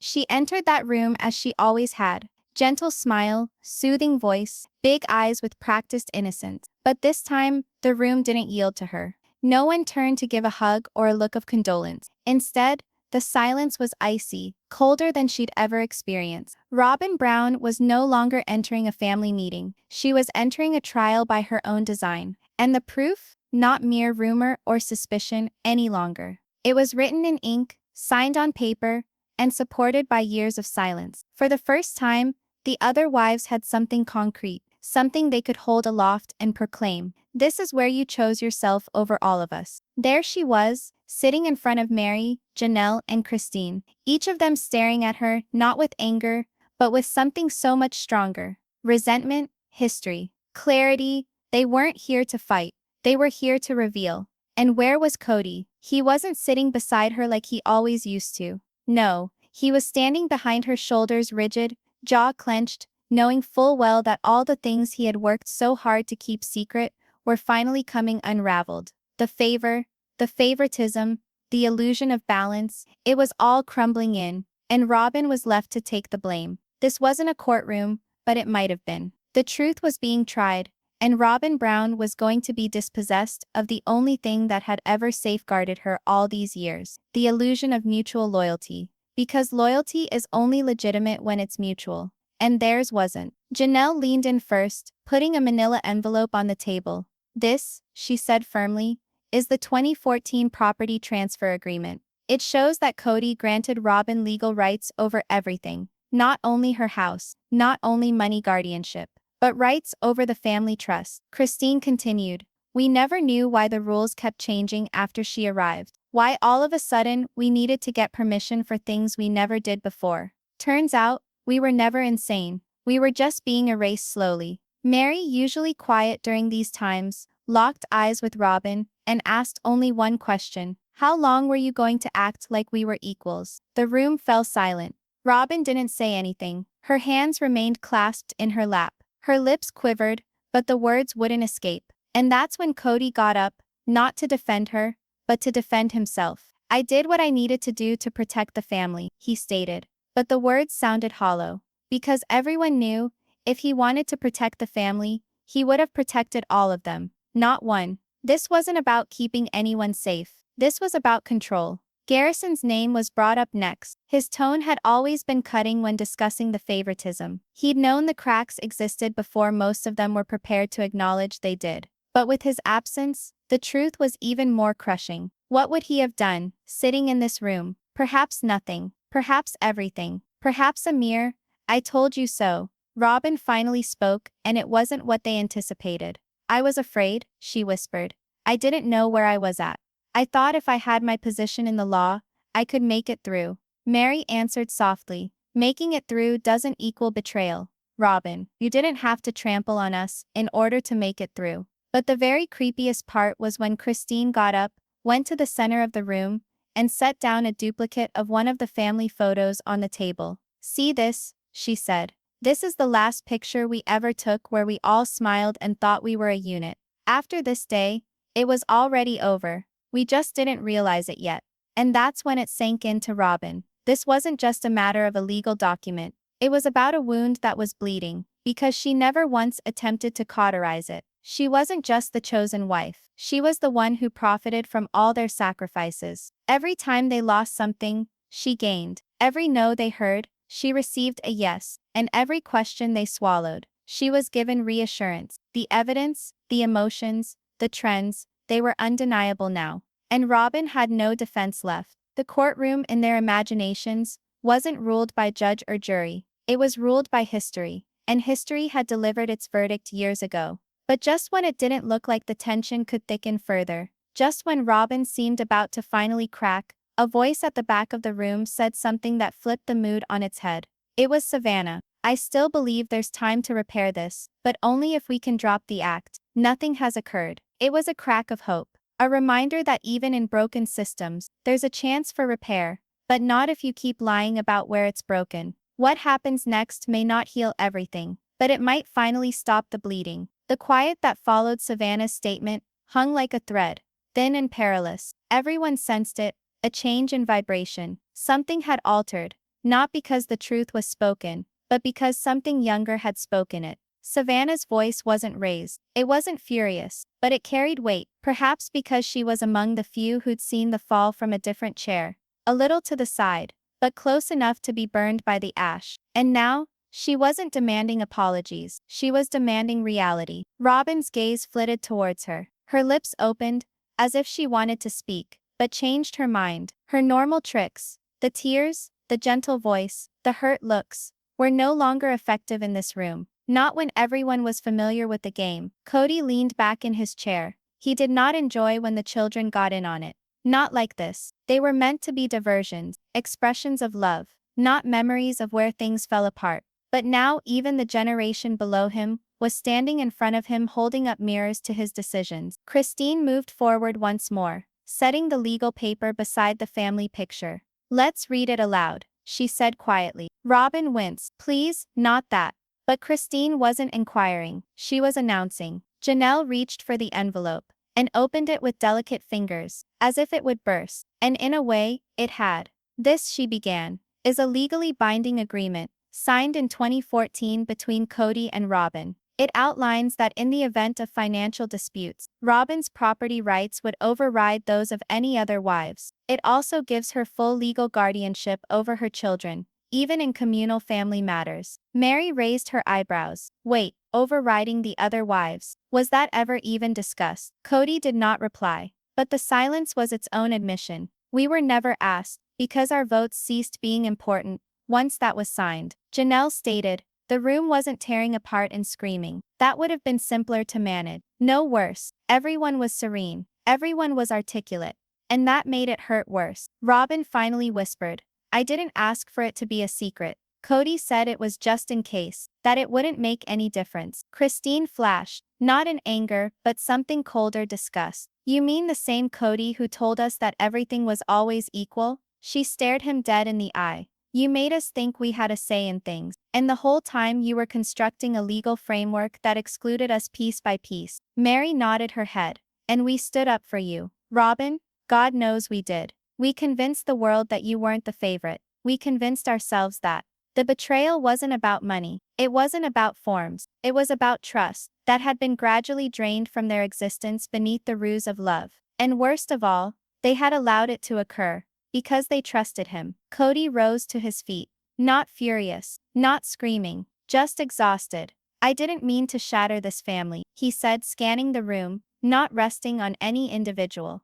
She entered that room as she always had. Gentle smile, soothing voice, big eyes with practiced innocence. But this time, the room didn't yield to her. No one turned to give a hug or a look of condolence. Instead, the silence was icy, colder than she'd ever experienced. Robyn Brown was no longer entering a family meeting. She was entering a trial by her own design. And the proof? Not mere rumor or suspicion any longer. It was written in ink, signed on paper, and supported by years of silence. For the first time, the other wives had something concrete, something they could hold aloft and proclaim. This is where you chose yourself over all of us. There she was, sitting in front of Meri, Janelle, and Christine, each of them staring at her, not with anger, but with something so much stronger. Resentment, history, clarity. They weren't here to fight. They were here to reveal. And where was Kody? He wasn't sitting beside her like he always used to. No, he was standing behind her, shoulders rigid, jaw clenched, knowing full well that all the things he had worked so hard to keep secret were finally coming unraveled. The favor, the favoritism, the illusion of balance, it was all crumbling in, and Robyn was left to take the blame. This wasn't a courtroom, but it might have been. The truth was being tried, and Robyn Brown was going to be dispossessed of the only thing that had ever safeguarded her all these years, the illusion of mutual loyalty. Because loyalty is only legitimate when it's mutual. And theirs wasn't. Janelle leaned in first, putting a manila envelope on the table. This, she said firmly, is the 2014 property transfer agreement. It shows that Kody granted Robyn legal rights over everything. Not only her house, not only money guardianship, but rights over the family trust. Christine continued, we never knew why the rules kept changing after she arrived. Why all of a sudden we needed to get permission for things we never did before. Turns out, we were never insane. We were just being erased slowly. Meri, usually quiet during these times, locked eyes with Robyn and asked only one question. How long were you going to act like we were equals? The room fell silent. Robyn didn't say anything. Her hands remained clasped in her lap. Her lips quivered, but the words wouldn't escape. And that's when Kody got up, not to defend her, but to defend himself. I did what I needed to do to protect the family, he stated. But the words sounded hollow. Because everyone knew, if he wanted to protect the family, he would have protected all of them, not one. This wasn't about keeping anyone safe. This was about control. Garrison's name was brought up next. His tone had always been cutting when discussing the favoritism. He'd known the cracks existed before most of them were prepared to acknowledge they did. But with his absence, the truth was even more crushing. What would he have done, sitting in this room? Perhaps nothing. Perhaps everything. Perhaps a mere, I told you so. Robyn finally spoke, and it wasn't what they anticipated. I was afraid, she whispered. I didn't know where I was at. I thought if I had my position in the law, I could make it through. Meri answered softly. Making it through doesn't equal betrayal. Robyn, you didn't have to trample on us in order to make it through. But the very creepiest part was when Christine got up, went to the center of the room, and set down a duplicate of one of the family photos on the table. See this, she said. This is the last picture we ever took where we all smiled and thought we were a unit. After this day, it was already over. We just didn't realize it yet. And that's when it sank into Robyn. This wasn't just a matter of a legal document. It was about a wound that was bleeding, because she never once attempted to cauterize it. She wasn't just the chosen wife. She was the one who profited from all their sacrifices. Every time they lost something, she gained. Every no they heard, she received a yes. And every question they swallowed, she was given reassurance. The evidence, the emotions, the trends, they were undeniable now. And Robyn had no defense left. The courtroom in their imaginations wasn't ruled by judge or jury. It was ruled by history. And history had delivered its verdict years ago. But just when it didn't look like the tension could thicken further, just when Robyn seemed about to finally crack, a voice at the back of the room said something that flipped the mood on its head. It was Savannah. I still believe there's time to repair this, but only if we can drop the act. Nothing has occurred. It was a crack of hope. A reminder that even in broken systems, there's a chance for repair, but not if you keep lying about where it's broken. What happens next may not heal everything, but it might finally stop the bleeding. The quiet that followed Savannah's statement hung like a thread, thin and perilous. Everyone sensed it, a change in vibration. Something had altered. not because the truth was spoken, but because something younger had spoken it. Savannah's voice wasn't raised. It wasn't furious, but it carried weight, perhaps because she was among the few who'd seen the fall from a different chair. A little to the side, but close enough to be burned by the ash. And now, she wasn't demanding apologies, she was demanding reality. Robyn's gaze flitted towards her. Her lips opened, as if she wanted to speak, but changed her mind. Her normal tricks, the tears, the gentle voice, the hurt looks, were no longer effective in this room. Not when everyone was familiar with the game. Kody leaned back in his chair. He did not enjoy when the children got in on it. Not like this. They were meant to be diversions, expressions of love, not memories of where things fell apart. But now even the generation below him was standing in front of him holding up mirrors to his decisions. Christine moved forward once more, setting the legal paper beside the family picture. "Let's read it aloud," she said quietly. Robyn winced. "Please, not that." But Christine wasn't inquiring, she was announcing. Janelle reached for the envelope and opened it with delicate fingers, as if it would burst. And in a way, it had. "This," she began, "is a legally binding agreement, signed in 2014 between Kody and Robyn. It outlines that in the event of financial disputes, Robyn's property rights would override those of any other wives. It also gives her full legal guardianship over her children, even in communal family matters." Meri raised her eyebrows. "Wait, overriding the other wives? Was that ever even discussed?" Kody did not reply, but the silence was its own admission. "We were never asked, because our votes ceased being important once that was signed," Janelle stated. The room wasn't tearing apart and screaming. That would have been simpler to manage. No worse. Everyone was serene. Everyone was articulate. And that made it hurt worse. Robyn finally whispered, "I didn't ask for it to be a secret." Kody said it was just in case, that it wouldn't make any difference. Christine flashed, not in anger, but something colder: disgust. "You mean the same Kody who told us that everything was always equal?" She stared him dead in the eye. "You made us think we had a say in things, and the whole time you were constructing a legal framework that excluded us piece by piece." Meri nodded her head. "And we stood up for you, Robyn. God knows we did. We convinced the world that you weren't the favorite. We convinced ourselves that the betrayal wasn't about money. It wasn't about forms. It was about trust that had been gradually drained from their existence beneath the ruse of love. And worst of all, they had allowed it to occur because they trusted him." Kody rose to his feet, not furious, not screaming, just exhausted. "I didn't mean to shatter this family," he said, scanning the room, not resting on any individual.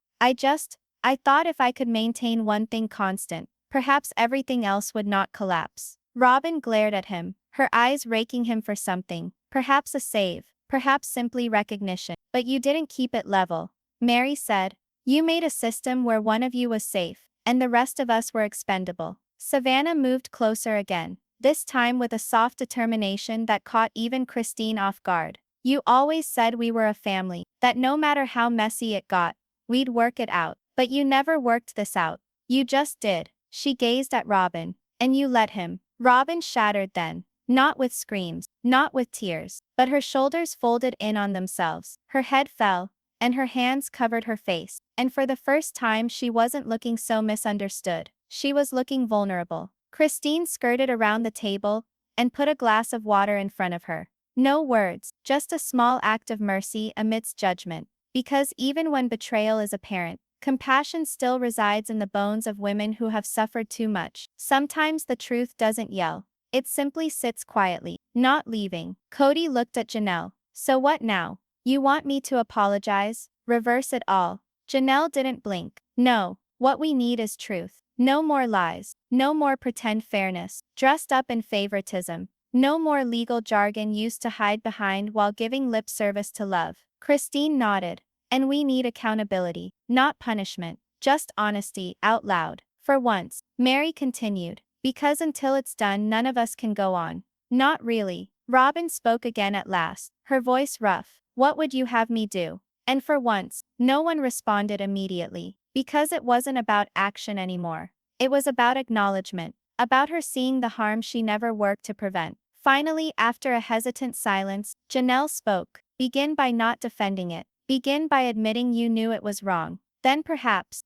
I thought if I could maintain one thing constant, perhaps everything else would not collapse." Robyn glared at him, her eyes raking him for something, perhaps a save, perhaps simply recognition. "But you didn't keep it level," Meri said. "You made a system where one of you was safe, and the rest of us were expendable." Savannah moved closer again, this time with a soft determination that caught even Christine off guard. "You always said we were a family, that no matter how messy it got, we'd work it out. But you never worked this out. You just did." She gazed at Robyn. "And you let him." Robyn shattered then, not with screams, not with tears, but her shoulders folded in on themselves. Her head fell, and her hands covered her face. And for the first time she wasn't looking so misunderstood. She was looking vulnerable. Christine skirted around the table and put a glass of water in front of her. No words, just a small act of mercy amidst judgment. Because even when betrayal is apparent, compassion still resides in the bones of women who have suffered too much. Sometimes the truth doesn't yell. It simply sits quietly, not leaving. Kody looked at Janelle. "So what now? You want me to apologize? Reverse it all?" Janelle didn't blink. "No, what we need is truth. No more lies. No more pretend fairness, dressed up in favoritism. No more legal jargon used to hide behind while giving lip service to love." Christine nodded. "And we need accountability, not punishment, just honesty, out loud. For once," Meri continued, "because until it's done none of us can go on." "Not really." Robyn spoke again at last, her voice rough. "What would you have me do?" And for once, no one responded immediately, because it wasn't about action anymore. It was about acknowledgement, about her seeing the harm she never worked to prevent. Finally, after a hesitant silence, Janelle spoke. "Begin by not defending it. Begin by admitting you knew it was wrong. Then perhaps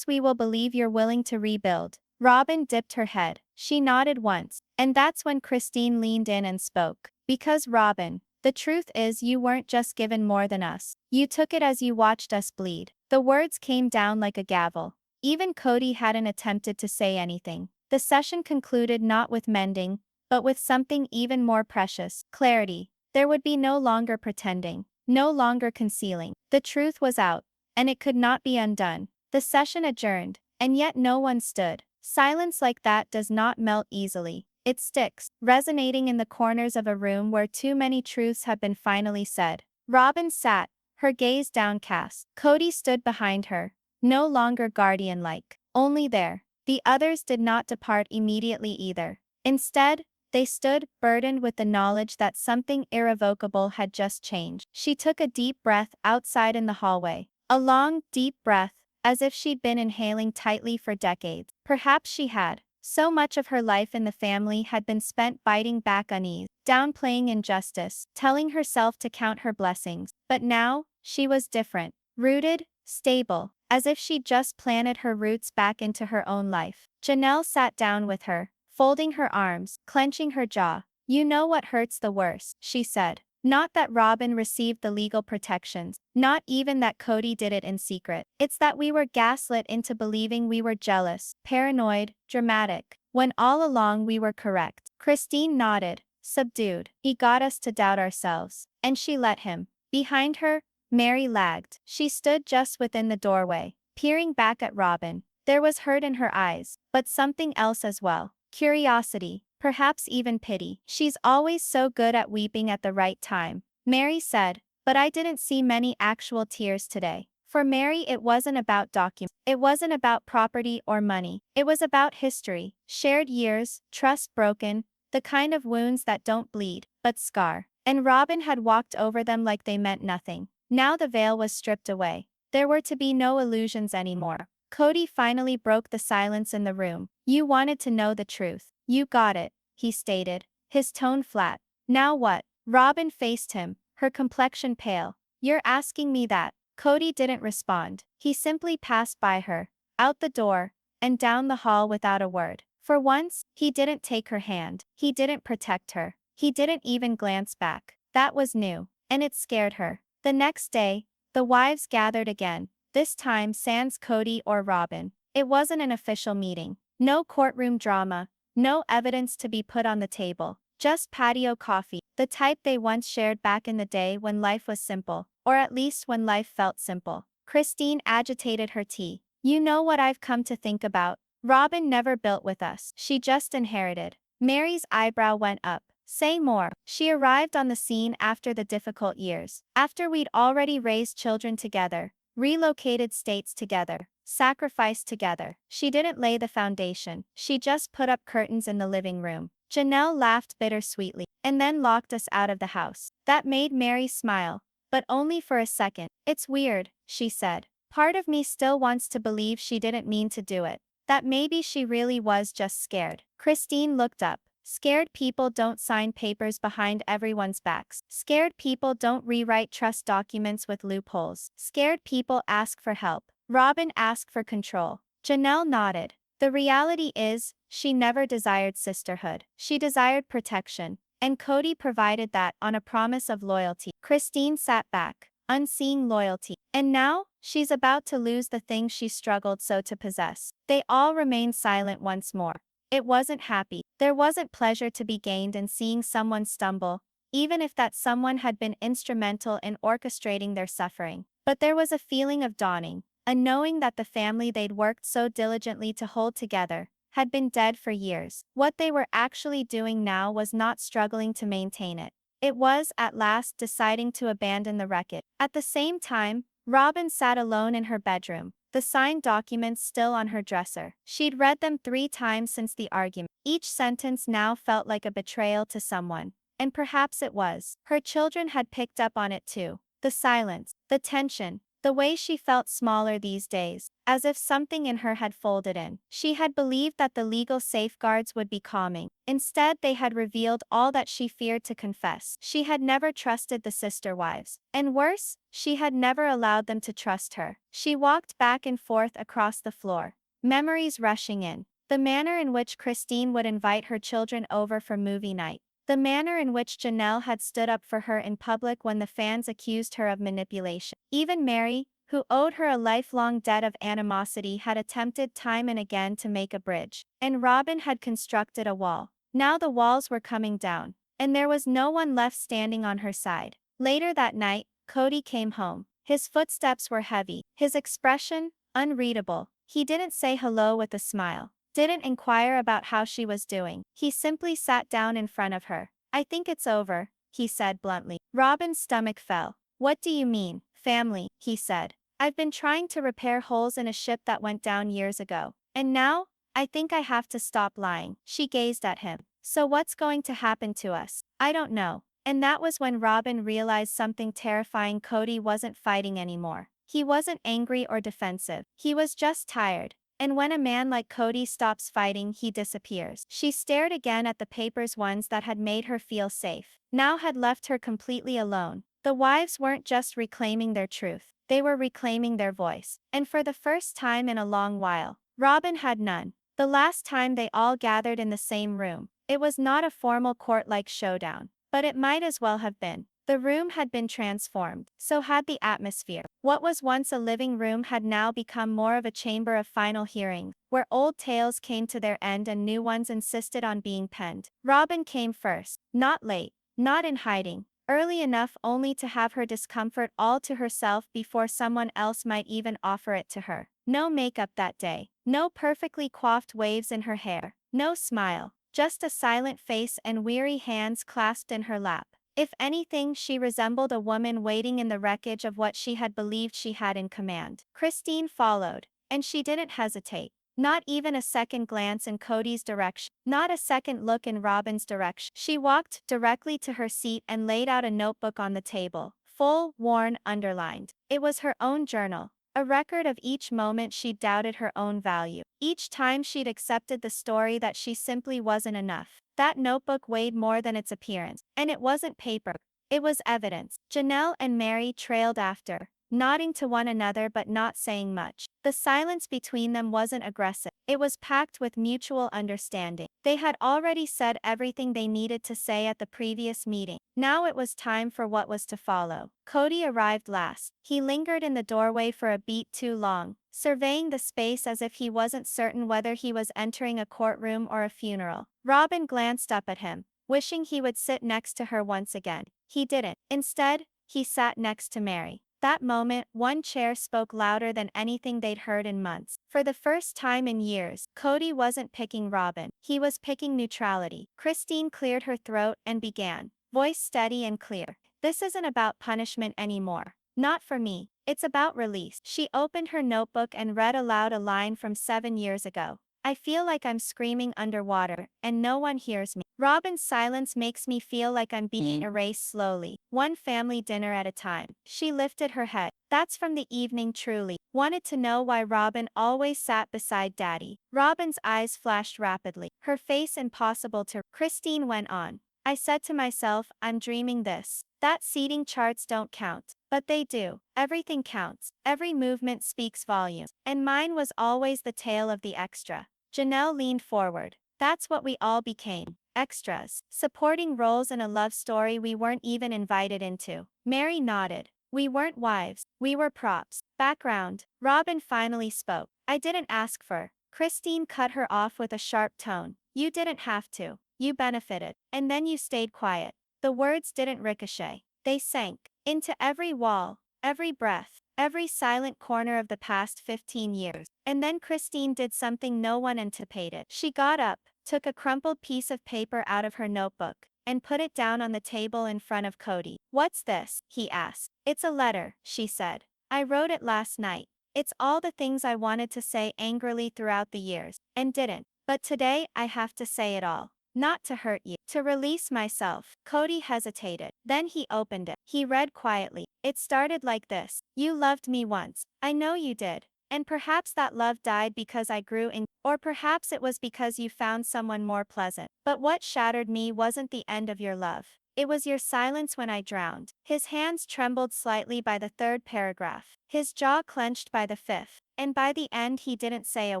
we will believe you're willing to rebuild." Robyn dipped her head. She nodded once, and that's when Christine leaned in and spoke. Because Robyn, the truth is you weren't just given more than us. You took it as you watched us bleed. The words came down like a gavel. Even Kody hadn't attempted to say anything. The session concluded not with mending, but with something even more precious, clarity. There would be no longer pretending, no longer concealing. The truth was out, and it could not be undone. The session adjourned, and yet no one stood. Silence like that does not melt easily. It sticks, resonating in the corners of a room where too many truths have been finally said. Robyn sat, her gaze downcast. Kody stood behind her, no longer guardian-like, only there. The others did not depart immediately either. Instead, they stood, burdened with the knowledge that something irrevocable had just changed. She took a deep breath outside in the hallway. A long, deep breath, as if she'd been inhaling tightly for decades. Perhaps she had. So much of her life in the family had been spent biting back unease, downplaying injustice, telling herself to count her blessings. But now, she was different. Rooted, stable, as if she'd just planted her roots back into her own life. Janelle sat down with her, folding her arms, clenching her jaw. "You know what hurts the worst," she said. "Not that Robyn received the legal protections, not even that Kody did it in secret. It's that we were gaslit into believing we were jealous, paranoid, dramatic, when all along we were correct." Christine nodded, subdued. "He got us to doubt ourselves." And she let him. Behind her, Meri lagged. She stood just within the doorway, peering back at Robyn. There was hurt in her eyes, but something else as well. Curiosity, perhaps even pity. "She's always so good at weeping at the right time," Meri said, but I didn't see many actual tears today. For Meri, it wasn't about documents. It wasn't about property or money. It was about history, shared years, trust broken, the kind of wounds that don't bleed, but scar. And Robyn had walked over them like they meant nothing. Now the veil was stripped away. There were to be no illusions anymore. Kody finally broke the silence in the room. "You wanted to know the truth. You got it," he stated, his tone flat. "Now what?" Robyn faced him, her complexion pale. "You're asking me that?" Kody didn't respond. He simply passed by her, out the door, and down the hall without a word. For once, he didn't take her hand. He didn't protect her. He didn't even glance back. That was new, and it scared her. The next day, the wives gathered again, this time sans Kody or Robyn. It wasn't an official meeting. No courtroom drama, no evidence to be put on the table. Just patio coffee, the type they once shared back in the day when life was simple, or at least when life felt simple. Christine agitated her tea. "You know what I've come to think about? Robyn never built with us. She just inherited." Meri's eyebrow went up. "Say more." "She arrived on the scene after the difficult years. After we'd already raised children together, relocated states together, sacrificed together. She didn't lay the foundation. She just put up curtains in the living room." Janelle laughed bittersweetly, "and then locked us out of the house." That made Meri smile, but only for a second. "It's weird," she said. "Part of me still wants to believe she didn't mean to do it. That maybe she really was just scared." Christine looked up. "Scared people don't sign papers behind everyone's backs. Scared people don't rewrite trust documents with loopholes. Scared people ask for help." Robyn asked for control. Janelle nodded. "The reality is, she never desired sisterhood. She desired protection, and Kody provided that on a promise of loyalty." Christine sat back, unseeing loyalty. "And now, she's about to lose the thing she struggled so to possess." They all remained silent once more. It wasn't happy. There wasn't pleasure to be gained in seeing someone stumble, even if that someone had been instrumental in orchestrating their suffering. But there was a feeling of dawning, a knowing that the family they'd worked so diligently to hold together had been dead for years. What they were actually doing now was not struggling to maintain it. It was, at last, deciding to abandon the wreckage. At the same time, Robyn sat alone in her bedroom, the signed documents still on her dresser. She'd read them 3 times since the argument. Each sentence now felt like a betrayal to someone, and perhaps it was. Her children had picked up on it too. The silence, the tension, the way she felt smaller these days, as if something in her had folded in. She had believed that the legal safeguards would be calming. Instead, they had revealed all that she feared to confess. She had never trusted the sister wives. And worse, she had never allowed them to trust her. She walked back and forth across the floor, memories rushing in. The manner in which Christine would invite her children over for movie night. The manner in which Janelle had stood up for her in public when the fans accused her of manipulation. Even Meri, who owed her a lifelong debt of animosity, had attempted time and again to make a bridge. And Robyn had constructed a wall. Now the walls were coming down, and there was no one left standing on her side. Later that night, Kody came home. His footsteps were heavy, his expression unreadable. He didn't say hello with a smile, didn't inquire about how she was doing. He simply sat down in front of her. "I think it's over," he said bluntly. Robyn's stomach fell. "What do you mean, family?" he said. "I've been trying to repair holes in a ship that went down years ago. And now, I think I have to stop lying." She gazed at him. "So what's going to happen to us?" "I don't know." And that was when Robyn realized something terrifying. Kody wasn't fighting anymore. He wasn't angry or defensive. He was just tired. And when a man like Kody stops fighting, he disappears. She stared again at the papers, ones that had made her feel safe, now had left her completely alone. The wives weren't just reclaiming their truth, they were reclaiming their voice. And for the first time in a long while, Robyn had none. The last time they all gathered in the same room, it was not a formal court-like showdown, but it might as well have been. The room had been transformed, so had the atmosphere. What was once a living room had now become more of a chamber of final hearing, where old tales came to their end and new ones insisted on being penned. Robyn came first, not late, not in hiding, early enough only to have her discomfort all to herself before someone else might even offer it to her. No makeup that day, no perfectly coiffed waves in her hair, no smile, just a silent face and weary hands clasped in her lap. If anything, she resembled a woman waiting in the wreckage of what she had believed she had in command. Christine followed, and she didn't hesitate. Not even a second glance in Kody's direction, not a second look in Robyn's direction. She walked directly to her seat and laid out a notebook on the table, full, worn, underlined. It was her own journal. A record of each moment she'd doubted her own value. Each time she'd accepted the story that she simply wasn't enough. That notebook weighed more than its appearance. And it wasn't paper. It was evidence. Janelle and Meri trailed after, nodding to one another but not saying much. The silence between them wasn't aggressive. It was packed with mutual understanding. They had already said everything they needed to say at the previous meeting. Now it was time for what was to follow. Kody arrived last. He lingered in the doorway for a beat too long, surveying the space as if he wasn't certain whether he was entering a courtroom or a funeral. Robyn glanced up at him, wishing he would sit next to her once again. He didn't. Instead, he sat next to Meri. That moment, one chair spoke louder than anything they'd heard in months. For the first time in years, Kody wasn't picking Robyn. He was picking neutrality. Christine cleared her throat and began, voice steady and clear. "This isn't about punishment anymore. Not for me. It's about release." She opened her notebook and read aloud a line from 7 years ago. "I feel like I'm screaming underwater, and no one hears me. Robyn's silence makes me feel like I'm being erased slowly, one family dinner at a time." She lifted her head. "That's from the evening truly. Wanted to know why Robyn always sat beside Daddy." Robyn's eyes flashed rapidly, her face impossible to. Christine went on. "I said to myself, I'm dreaming this. That seating charts don't count. But they do. Everything counts. Every movement speaks volumes. And mine was always the tale of the extra." Janelle leaned forward. "That's what we all became. Extras. Supporting roles in a love story we weren't even invited into." Meri nodded. "We weren't wives. We were props. Background." Robyn finally spoke. "I didn't ask for." Christine cut her off with a sharp tone. "You didn't have to. You benefited. And then you stayed quiet." The words didn't ricochet. They sank into every wall, every breath, every silent corner of the past 15 years. And then Christine did something no one anticipated. She got up, took a crumpled piece of paper out of her notebook, and put it down on the table in front of Kody. "What's this?" he asked. "It's a letter," she said. "I wrote it last night. It's all the things I wanted to say angrily throughout the years, and didn't. But today I have to say it all. Not to hurt you, to release myself." Kody hesitated. Then he opened it. He read quietly. "It started like this. You loved me once. I know you did. And perhaps that love died because I grew in, or perhaps it was because you found someone more pleasant. But what shattered me wasn't the end of your love. It was your silence when I drowned." His hands trembled slightly by the third paragraph. His jaw clenched by the fifth. and by the end he didn't say a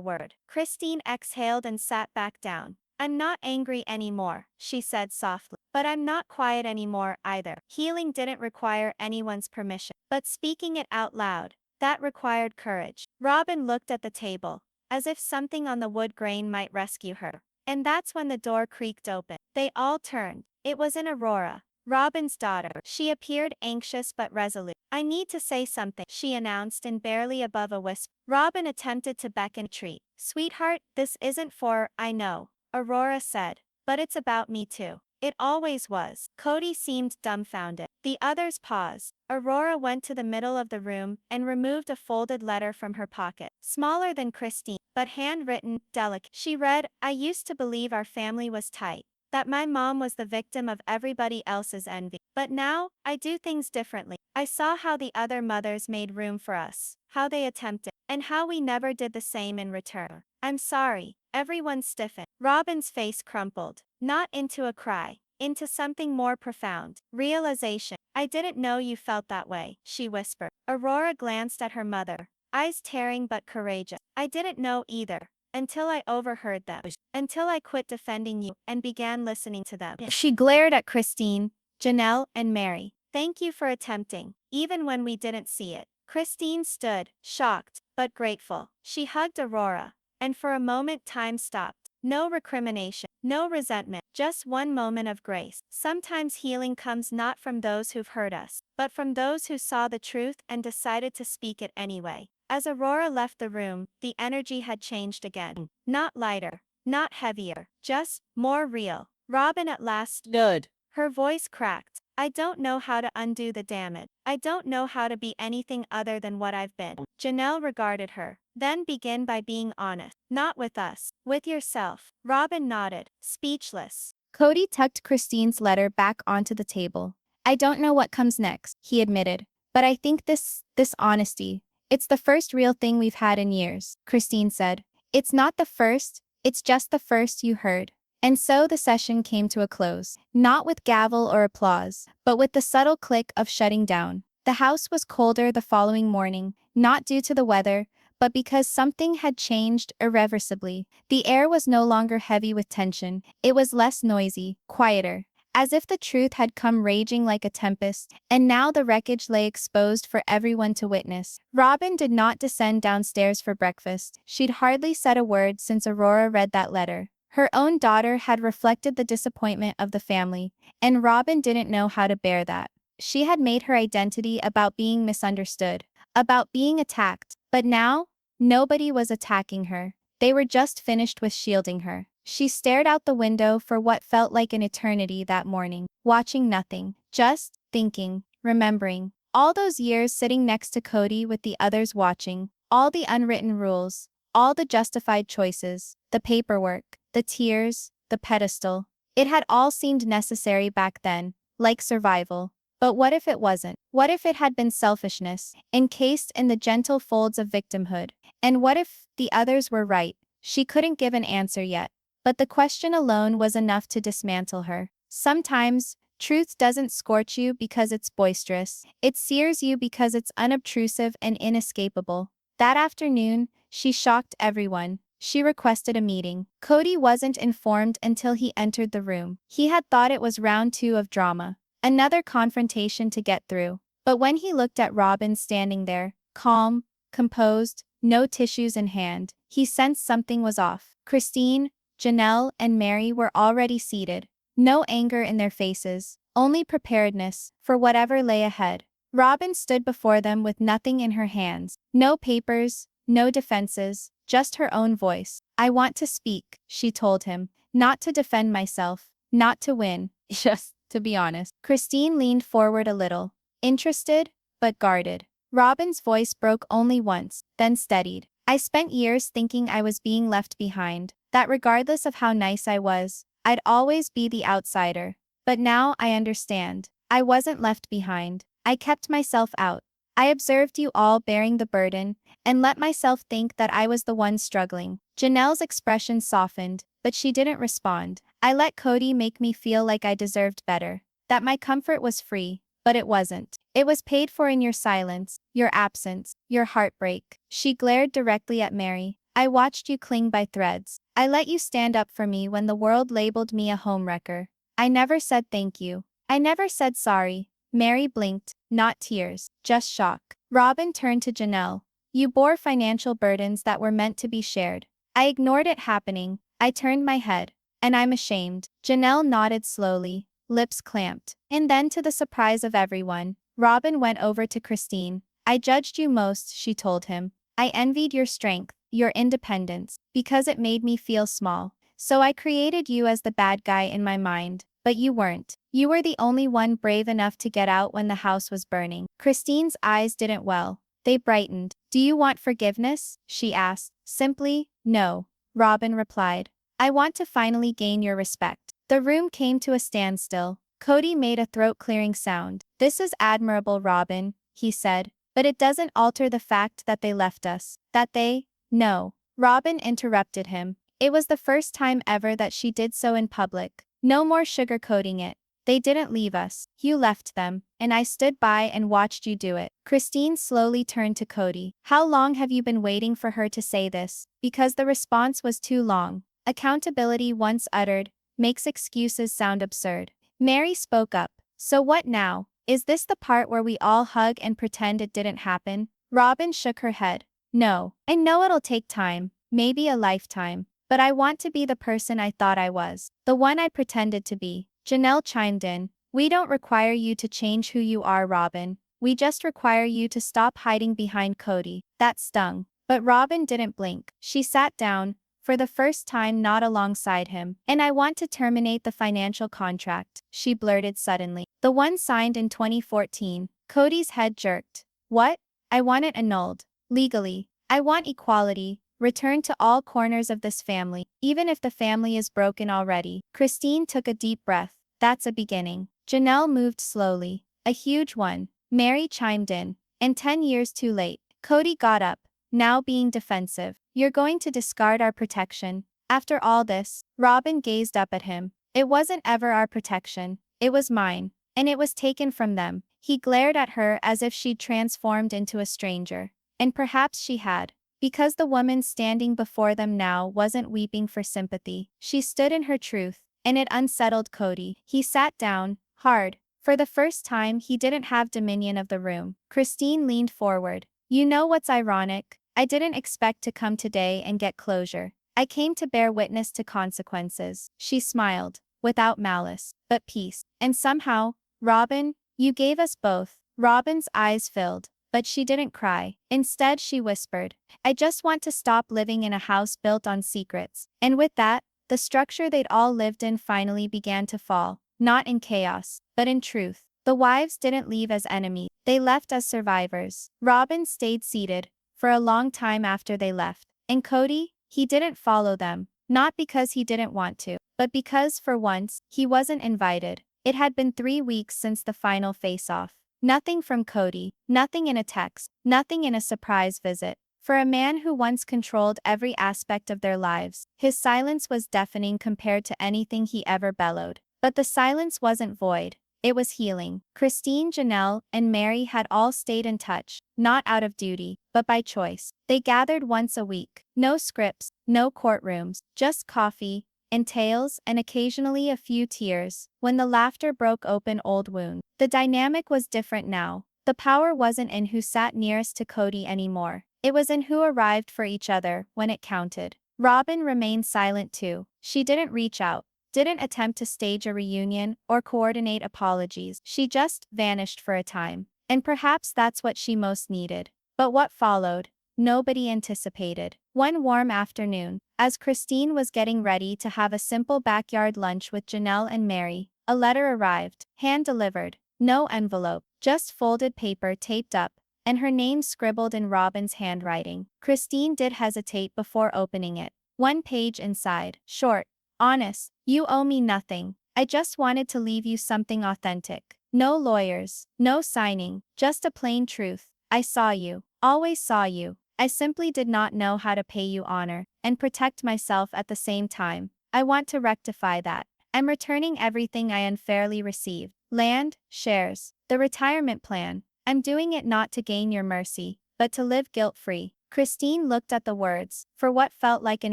word. Christine exhaled and sat back down. I'm not angry anymore, she said softly. But I'm not quiet anymore either. Healing didn't require anyone's permission. But speaking it out loud, that required courage. Robyn looked at the table, as if something on the wood grain might rescue her. And that's when the door creaked open. They all turned. It was in Aurora, Robyn's daughter. She appeared anxious but resolute. I need to say something, she announced in barely above a whisper. Robyn attempted to beckon a treat. Sweetheart, this isn't for, I know, Aurora said. But it's about me too. It always was. Kody seemed dumbfounded. The others paused. Aurora went to the middle of the room and removed a folded letter from her pocket. Smaller than Christine, but handwritten, delicate. She read, I used to believe our family was tight, that my mom was the victim of everybody else's envy. But now, I do things differently. I saw how the other mothers made room for us, how they attempted, and how we never did the same in return. I'm sorry. Everyone stiffened. Robyn's face crumpled, not into a cry, into something more profound. Realization. I didn't know you felt that way, she whispered. Aurora glanced at her mother, eyes tearing but courageous. I didn't know either, until I overheard them, until I quit defending you and began listening to them. She glared at Christine, Janelle, and Meri. Thank you for attempting, even when we didn't see it. Christine stood, shocked, but grateful. She hugged Aurora, and for a moment time stopped. No recrimination, no resentment, just one moment of grace. Sometimes healing comes not from those who've hurt us, but from those who saw the truth and decided to speak it anyway. As Aurora left the room, the energy had changed again. Not lighter, not heavier, just more real. Robyn at last stood. Her voice cracked. I don't know how to undo the damage. I don't know how to be anything other than what I've been. Janelle regarded her. Then begin by being honest. Not with us. With yourself. Robyn nodded, speechless. Kody tucked Christine's letter back onto the table. I don't know what comes next, he admitted. But I think this honesty, it's the first real thing we've had in years, Christine said. It's not the first, it's just the first you heard. And so the session came to a close, not with gavel or applause, but with the subtle click of shutting down. The house was colder the following morning, not due to the weather, but because something had changed irreversibly. The air was no longer heavy with tension, it was less noisy, quieter, as if the truth had come raging like a tempest, and now the wreckage lay exposed for everyone to witness. Robyn did not descend downstairs for breakfast. She'd hardly said a word since Aurora read that letter. Her own daughter had reflected the disappointment of the family, and Robyn didn't know how to bear that. She had made her identity about being misunderstood, about being attacked, but now, nobody was attacking her. They were just finished with shielding her. She stared out the window for what felt like an eternity that morning, watching nothing, just thinking, remembering. All those years sitting next to Kody with the others watching, all the unwritten rules, all the justified choices, the paperwork, the tears, the pedestal. It had all seemed necessary back then, like survival. But what if it wasn't? What if it had been selfishness, encased in the gentle folds of victimhood? And what if the others were right? She couldn't give an answer yet. But the question alone was enough to dismantle her. Sometimes, truth doesn't scorch you because it's boisterous. It sears you because it's unobtrusive and inescapable. That afternoon, she shocked everyone. She requested a meeting. Kody wasn't informed until he entered the room. He had thought it was round 2 of drama. Another confrontation to get through. But when he looked at Robyn standing there, calm, composed, no tissues in hand, he sensed something was off. Christine, Janelle, and Meri were already seated. No anger in their faces, only preparedness for whatever lay ahead. Robyn stood before them with nothing in her hands. No papers, no defenses, just her own voice. I want to speak, she told him. Not to defend myself, not to win, just to be honest. Christine leaned forward a little, interested, but guarded. Robyn's voice broke only once, then steadied. I spent years thinking I was being left behind, that regardless of how nice I was, I'd always be the outsider. But now I understand. I wasn't left behind. I kept myself out. I observed you all bearing the burden, and let myself think that I was the one struggling. Janelle's expression softened, but she didn't respond. I let Kody make me feel like I deserved better, that my comfort was free. but it wasn't. It was paid for in your silence, your absence, your heartbreak. She glared directly at Meri. I watched you cling by threads. I let you stand up for me when the world labeled me a homewrecker. I never said thank you. I never said sorry. Meri blinked, not tears, just shock. Robyn turned to Janelle. You bore financial burdens that were meant to be shared. I ignored it happening. I turned my head. And I'm ashamed. Janelle nodded slowly, lips clamped. And then, to the surprise of everyone, Robyn went over to Christine. I judged you most, she told him. I envied your strength, your independence, because it made me feel small. So I created you as the bad guy in my mind. But you weren't. You were the only one brave enough to get out when the house was burning. Christine's eyes didn't well. They brightened. Do you want forgiveness? She asked. Simply, no. Robyn replied. I want to finally gain your respect. The room came to a standstill. Kody made a throat-clearing sound. This is admirable, Robyn, he said. But it doesn't alter the fact that they left us. That they… No. Robyn interrupted him. It was the first time ever that she did so in public. No more sugarcoating it. They didn't leave us. You left them, and I stood by and watched you do it. Christine slowly turned to Kody. How long have you been waiting for her to say this? Because the response was too long. Accountability, once uttered, makes excuses sound absurd. Meri spoke up. So what now? Is this the part where we all hug and pretend it didn't happen? Robyn shook her head. No. I know it'll take time, maybe a lifetime. But I want to be the person I thought I was. The one I pretended to be. Janelle chimed in. We don't require you to change who you are, Robyn. We just require you to stop hiding behind Kody. That stung. But Robyn didn't blink. She sat down, for the first time not alongside him. And I want to terminate the financial contract, she blurted suddenly. The one signed in 2014. Kody's head jerked. What? I want it annulled. Legally. I want equality. Return to all corners of this family, even if the family is broken already. Christine took a deep breath. That's a beginning. Janelle moved slowly. A huge one. Meri chimed in. And 10 years too late. Kody got up, now being defensive. You're going to discard our protection. After all this, Robyn gazed up at him. It wasn't ever our protection. It was mine. And it was taken from them. He glared at her as if she'd transformed into a stranger. And perhaps she had. Because the woman standing before them now wasn't weeping for sympathy. She stood in her truth, and it unsettled Kody. He sat down, hard. For the first time, he didn't have dominion of the room. Christine leaned forward. You know what's ironic? I didn't expect to come today and get closure. I came to bear witness to consequences. She smiled, without malice, but peace. And somehow, Robyn, you gave us both. Robyn's eyes filled. But she didn't cry. Instead, she whispered, I just want to stop living in a house built on secrets. And with that, the structure they'd all lived in finally began to fall. Not in chaos, but in truth. The wives didn't leave as enemies. They left as survivors. Robyn stayed seated, for a long time after they left. And Kody, he didn't follow them. Not because he didn't want to, but because, for once, he wasn't invited. It had been 3 weeks since the final face-off. Nothing from Kody, nothing in a text, nothing in a surprise visit. For a man who once controlled every aspect of their lives, his silence was deafening compared to anything he ever bellowed. But the silence wasn't void. It was healing. Christine, Janelle, and Meri had all stayed in touch, not out of duty, but by choice. They gathered once a week. No scripts, no courtrooms, just coffee, and tales, and occasionally a few tears, when the laughter broke open old wounds. The dynamic was different now. The power wasn't in who sat nearest to Kody anymore. It was in who arrived for each other when it counted. Robyn remained silent too. She didn't reach out, didn't attempt to stage a reunion or coordinate apologies. She just vanished for a time. And perhaps that's what she most needed. But what followed? Nobody anticipated. One warm afternoon, as Christine was getting ready to have a simple backyard lunch with Janelle and Meri, a letter arrived, hand-delivered. No envelope, just folded paper taped up, and her name scribbled in Robyn's handwriting. Christine did hesitate before opening it. One page inside, short, honest. You owe me nothing. I just wanted to leave you something authentic. No lawyers, no signing, just a plain truth. I saw you, always saw you. I simply did not know how to pay you honor and protect myself at the same time. I want to rectify that. I'm returning everything I unfairly received. Land, shares, The retirement plan. I'm doing it not to gain your mercy, but to live guilt-free. Christine looked at the words for what felt like an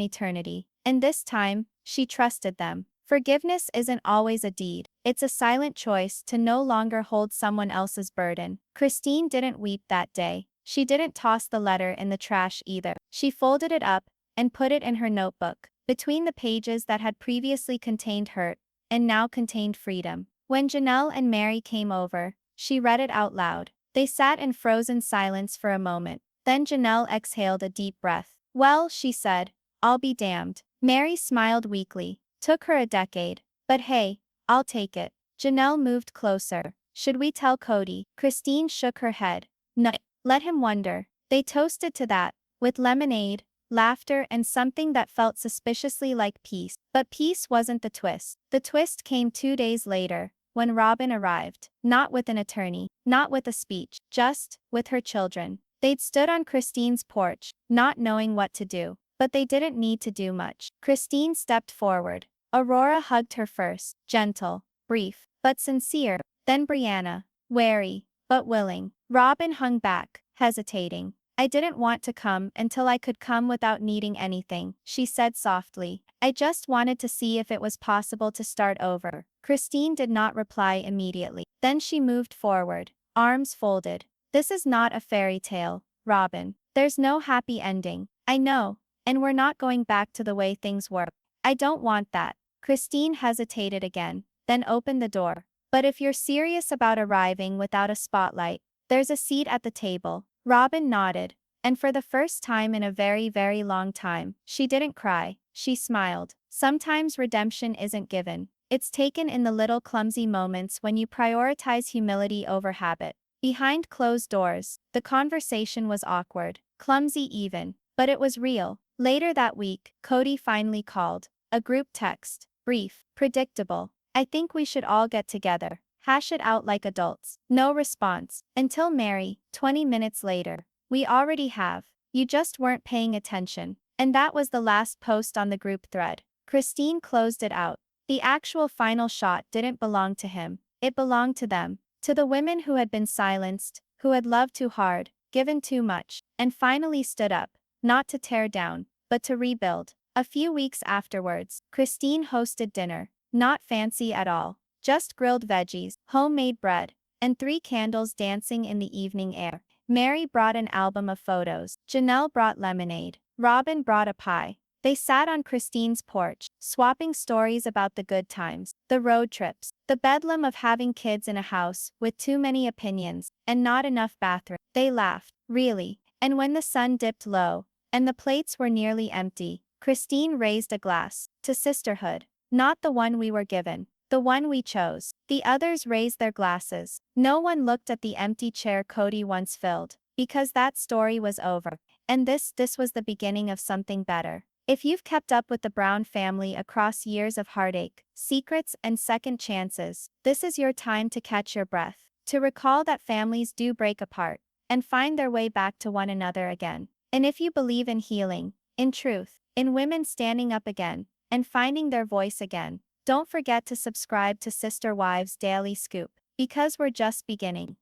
eternity, and this time, she trusted them. Forgiveness isn't always a deed, it's a silent choice to no longer hold someone else's burden. Christine didn't weep that day. She didn't toss the letter in the trash either. She folded it up and put it in her notebook, between the pages that had previously contained hurt and now contained freedom. When Janelle and Meri came over, she read it out loud. They sat in frozen silence for a moment. Then Janelle exhaled a deep breath. "Well," she said, "I'll be damned." Meri smiled weakly. "Took her a decade. But hey, I'll take it." Janelle moved closer. "Should we tell Kody?" Christine shook her head. "No, let him wonder." They toasted to that, with lemonade, laughter, and something that felt suspiciously like peace. But peace wasn't the twist. The twist came 2 days later, when Robyn arrived. Not with an attorney, not with a speech, just with her children. They'd stood on Christine's porch, not knowing what to do. But they didn't need to do much. Christine stepped forward. Aurora hugged her first, gentle, brief, but sincere. Then Brianna, wary, but willing. Robyn hung back, hesitating. "I didn't want to come until I could come without needing anything," she said softly. "I just wanted to see if it was possible to start over." Christine did not reply immediately. Then she moved forward, arms folded. "This is not a fairy tale, Robyn. There's no happy ending. I know, and we're not going back to the way things were. I don't want that." Christine hesitated again, then opened the door. "But if you're serious about arriving without a spotlight, there's a seat at the table." Robyn nodded, and for the first time in a very, very long time, she didn't cry, she smiled. Sometimes redemption isn't given. It's taken in the little clumsy moments when you prioritize humility over habit. Behind closed doors, the conversation was awkward, clumsy even, but it was real. Later that week, Kody finally called. A group text. Brief, predictable. "I think we should all get together. Hash it out like adults." No response. Until Meri, 20 minutes later. "We already have. You just weren't paying attention." And that was the last post on the group thread. Christine closed it out. The actual final shot didn't belong to him. It belonged to them. To the women who had been silenced, who had loved too hard, given too much, and finally stood up, not to tear down, but to rebuild. A few weeks afterwards, Christine hosted dinner. Not fancy at all. Just grilled veggies, homemade bread, and 3 candles dancing in the evening air. Meri brought an album of photos. Janelle brought lemonade. Robyn brought a pie. They sat on Christine's porch, swapping stories about the good times, the road trips, the bedlam of having kids in a house with too many opinions and not enough bathroom. They laughed, really. And when the sun dipped low, and the plates were nearly empty, Christine raised a glass to sisterhood. Not the one we were given, the one we chose. The others raised their glasses. No one looked at the empty chair Kody once filled, because that story was over. And this was the beginning of something better. If you've kept up with the Brown family across years of heartache, secrets, and second chances, this is your time to catch your breath, to recall that families do break apart, and find their way back to one another again. And if you believe in healing, in truth, in women standing up again, and finding their voice again, don't forget to subscribe to Sister Wives Daily Scoop, because we're just beginning.